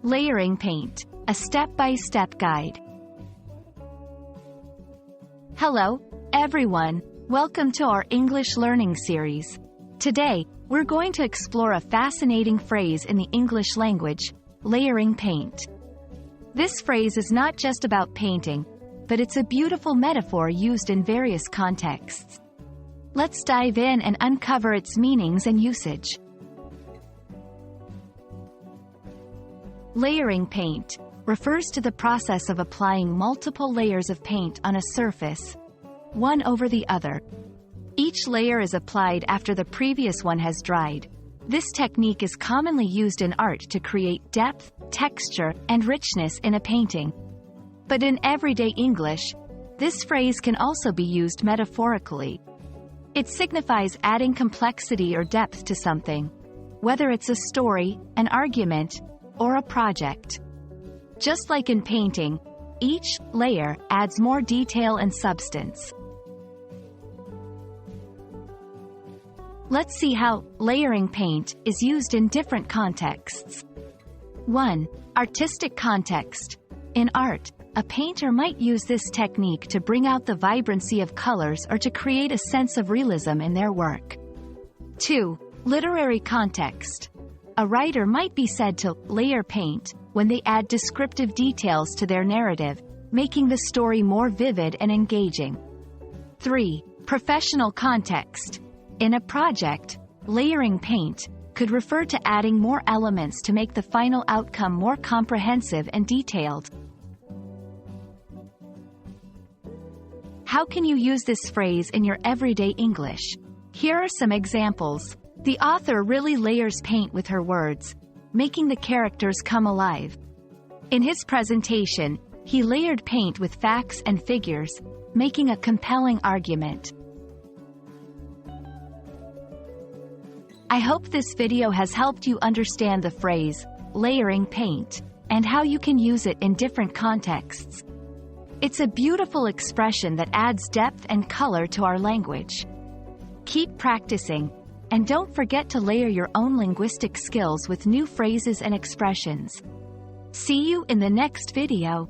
Layering paint, a step-by-step guide. Hello, everyone. Welcome to our English learning series. Today, we're going to explore a fascinating phrase in the English language, layering paint. This phrase is not just about painting, but it's a beautiful metaphor used in various contexts. Let's dive in and uncover its meanings and usage. Layering paint refers to the process of applying multiple layers of paint on a surface, one over the other. Each layer is applied after the previous one has dried. This technique is commonly used in art to create depth, texture, and richness in a painting. But in everyday English, this phrase can also be used metaphorically. It signifies adding complexity or depth to something, whether it's a story, an argument, or a project. Just like in painting, each layer adds more detail and substance. Let's see how layering paint is used in different contexts. 1. Artistic context. In art, a painter might use this technique to bring out the vibrancy of colors or to create a sense of realism in their work. 2. Literary context. A writer might be said to layer paint when they add descriptive details to their narrative, making the story more vivid and engaging. 3. Professional context. In a project, layering paint could refer to adding more elements to make the final outcome more comprehensive and detailed. How can you use this phrase in your everyday English? Here are some examples. The author really layers paint with her words, making the characters come alive. In his presentation, he layered paint with facts and figures, making a compelling argument. I hope this video has helped you understand the phrase, layering paint, and how you can use it in different contexts. It's a beautiful expression that adds depth and color to our language. Keep practicing, and don't forget to layer your own linguistic skills with new phrases and expressions. See you in the next video.